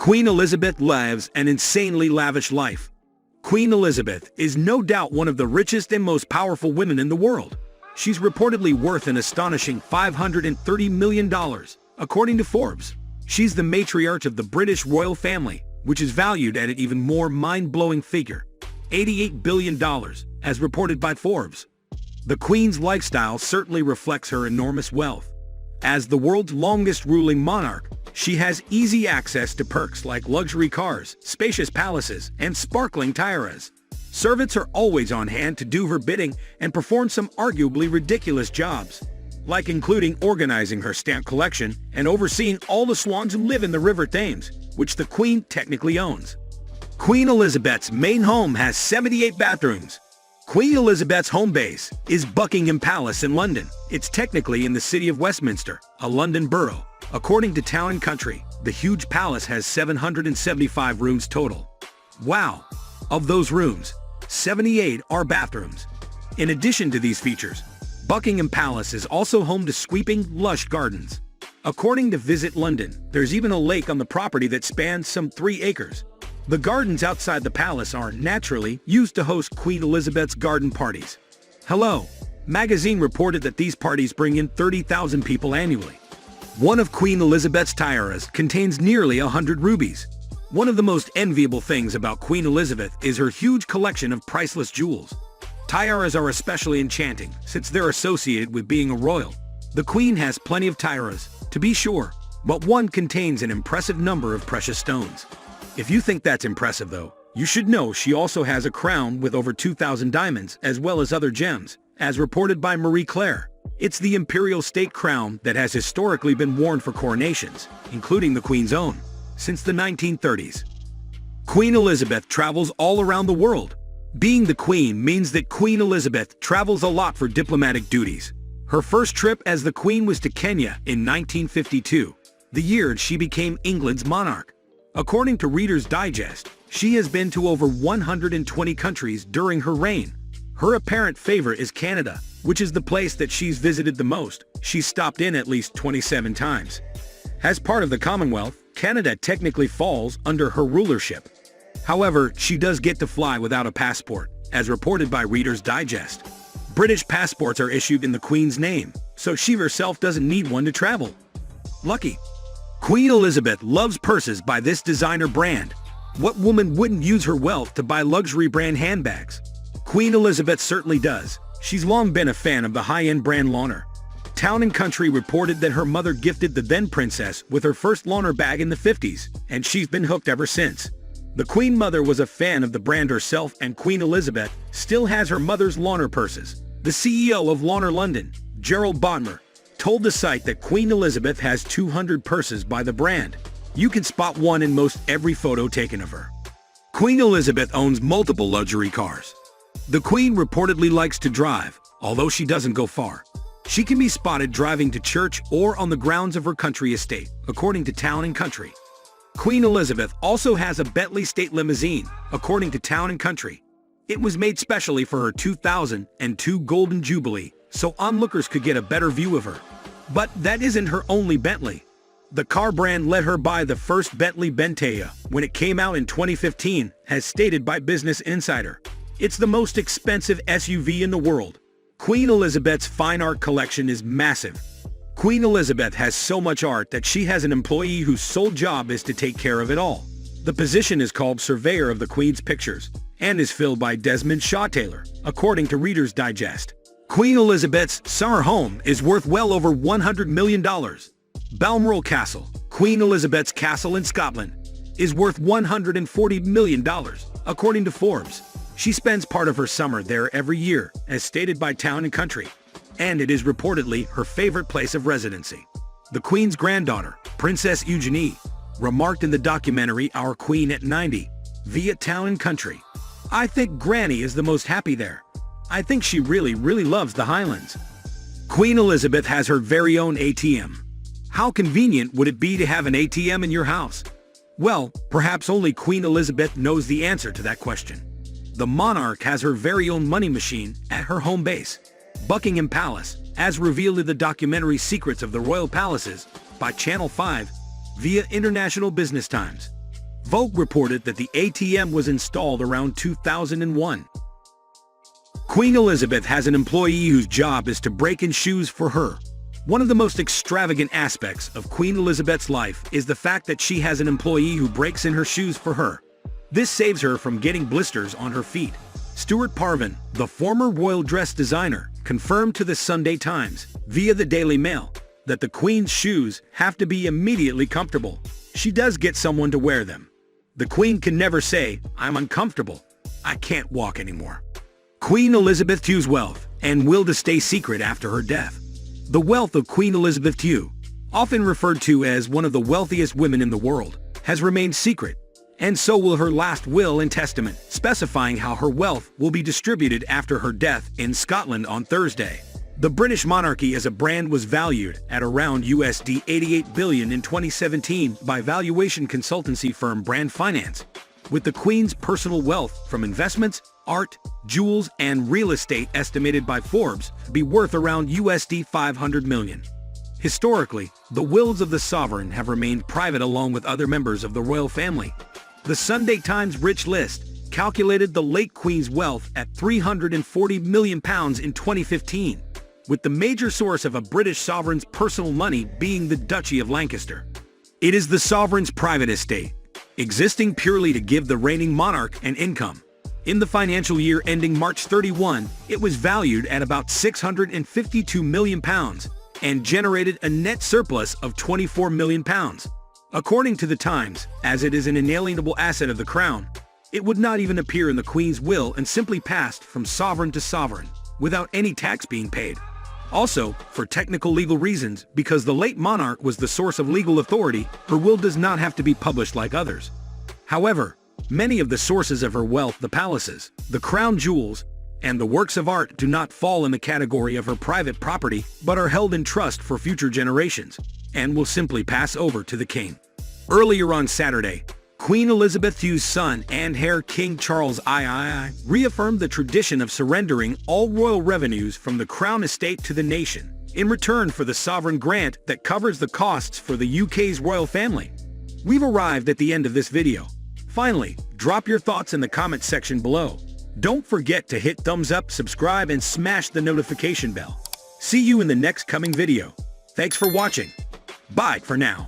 Queen Elizabeth lives an insanely lavish life. Queen Elizabeth is no doubt one of the richest and most powerful women in the world. She's reportedly worth an astonishing $530 million, according to Forbes. She's the matriarch of the British royal family, which is valued at an even more mind-blowing figure, $88 billion, as reported by Forbes. The Queen's lifestyle certainly reflects her enormous wealth. As the world's longest ruling monarch, she has easy access to perks like luxury cars, spacious palaces, and sparkling tiaras. Servants are always on hand to do her bidding and perform some arguably ridiculous jobs, like including organizing her stamp collection and overseeing all the swans who live in the River Thames, which the Queen technically owns. Queen Elizabeth's main home has 78 bathrooms. Queen Elizabeth's home base is Buckingham Palace in London. It's technically in the City of Westminster, a London borough. According to Town & Country, the huge palace has 775 rooms total. Wow! Of those rooms, 78 are bathrooms. In addition to these features, Buckingham Palace is also home to sweeping, lush gardens. According to Visit London, there's even a lake on the property that spans some 3 acres. The gardens outside the palace are, naturally, used to host Queen Elizabeth's garden parties. Hello! Magazine reported that these parties bring in 30,000 people annually. One of Queen Elizabeth's tiaras contains nearly 100 rubies. One of the most enviable things about Queen Elizabeth is her huge collection of priceless jewels. Tiaras are especially enchanting since they're associated with being a royal. The Queen has plenty of tiaras, to be sure, but one contains an impressive number of precious stones. If you think that's impressive though, you should know she also has a crown with over 2,000 diamonds as well as other gems, as reported by Marie Claire. It's the imperial state crown that has historically been worn for coronations, including the Queen's own, since the 1930s. Queen Elizabeth travels all around the world. Being the Queen means that Queen Elizabeth travels a lot for diplomatic duties. Her first trip as the Queen was to Kenya in 1952, the year she became England's monarch. According to Reader's Digest, she has been to over 120 countries during her reign. Her apparent favorite is Canada, which is the place that she's visited the most. She's stopped in at least 27 times. As part of the Commonwealth, Canada technically falls under her rulership. However, she does get to fly without a passport, as reported by Reader's Digest. British passports are issued in the Queen's name, so she herself doesn't need one to travel. Lucky. Queen Elizabeth loves purses by this designer brand. What woman wouldn't use her wealth to buy luxury brand handbags? Queen Elizabeth certainly does. She's long been a fan of the high-end brand Launer. Town & Country reported that her mother gifted the then princess with her first Launer bag in the 50s, and she's been hooked ever since. The Queen Mother was a fan of the brand herself, and Queen Elizabeth still has her mother's Launer purses. The CEO of Launer London, Gerald Bodmer, told the site that Queen Elizabeth has 200 purses by the brand. You can spot one in most every photo taken of her. Queen Elizabeth owns multiple luxury cars. The Queen reportedly likes to drive, although she doesn't go far. She can be spotted driving to church or on the grounds of her country estate, according to Town & Country. Queen Elizabeth also has a Bentley State Limousine, according to Town & Country. It was made specially for her 2002 Golden Jubilee, so onlookers could get a better view of her. But that isn't her only Bentley. The car brand let her buy the first Bentley Bentayga when it came out in 2015, as stated by Business Insider. It's the most expensive SUV in the world. Queen Elizabeth's fine art collection is massive. Queen Elizabeth has so much art that she has an employee whose sole job is to take care of it all. The position is called Surveyor of the Queen's Pictures and is filled by Desmond Shaw Taylor, according to Reader's Digest. Queen Elizabeth's summer home is worth well over $100 million. Balmoral Castle, Queen Elizabeth's castle in Scotland, is worth $140 million, according to Forbes. She spends part of her summer there every year, as stated by Town & Country, and it is reportedly her favorite place of residency. The Queen's granddaughter, Princess Eugenie, remarked in the documentary Our Queen at 90, via Town & Country, "I think Granny is the most happy there. I think she really loves the Highlands." Queen Elizabeth has her very own ATM. How convenient would it be to have an ATM in your house? Well, perhaps only Queen Elizabeth knows the answer to that question. The monarch has her very own money machine at her home base, Buckingham Palace, as revealed in the documentary Secrets of the Royal Palaces by Channel 5 via International Business Times. Vogue reported that the ATM was installed around 2001. Queen Elizabeth has an employee whose job is to break in shoes for her. One of the most extravagant aspects of Queen Elizabeth's life is the fact that she has an employee who breaks in her shoes for her. This saves her from getting blisters on her feet. Stuart Parvin, the former royal dress designer, confirmed to the Sunday Times, via the Daily Mail, that the Queen's shoes have to be immediately comfortable. She does get someone to wear them. The Queen can never say, "I'm uncomfortable. I can't walk anymore." Queen Elizabeth II's wealth and will to stay secret after her death. The wealth of Queen Elizabeth II, often referred to as one of the wealthiest women in the world, has remained secret, and so will her last will and testament, specifying how her wealth will be distributed after her death in Scotland on Thursday. The British monarchy as a brand was valued at around $88 billion in 2017 by valuation consultancy firm Brand Finance, with the Queen's personal wealth from investments, art, jewels, and real estate estimated by Forbes to be worth around $500 million. Historically, the wills of the sovereign have remained private along with other members of the royal family. The Sunday Times Rich List calculated the late Queen's wealth at £340 million in 2015, with the major source of a British sovereign's personal money being the Duchy of Lancaster. It is the sovereign's private estate, existing purely to give the reigning monarch an income. In the financial year ending March 31, it was valued at about £652 million and generated a net surplus of £24 million. According to the Times, as it is an inalienable asset of the Crown, it would not even appear in the Queen's will and simply passed from sovereign to sovereign, without any tax being paid. Also, for technical legal reasons, because the late monarch was the source of legal authority, her will does not have to be published like others. However, many of the sources of her wealth, the palaces, the crown jewels, and the works of art do not fall in the category of her private property, but are held in trust for future generations, and will simply pass over to the king. Earlier on Saturday, Queen Elizabeth II's son and heir King Charles III reaffirmed the tradition of surrendering all royal revenues from the Crown estate to the nation, in return for the sovereign grant that covers the costs for the UK's royal family. We've arrived at the end of this video. Finally, drop your thoughts in the comment section below. Don't forget to hit thumbs up, subscribe, and smash the notification bell. See you in the next coming video. Thanks for watching. Bye for now.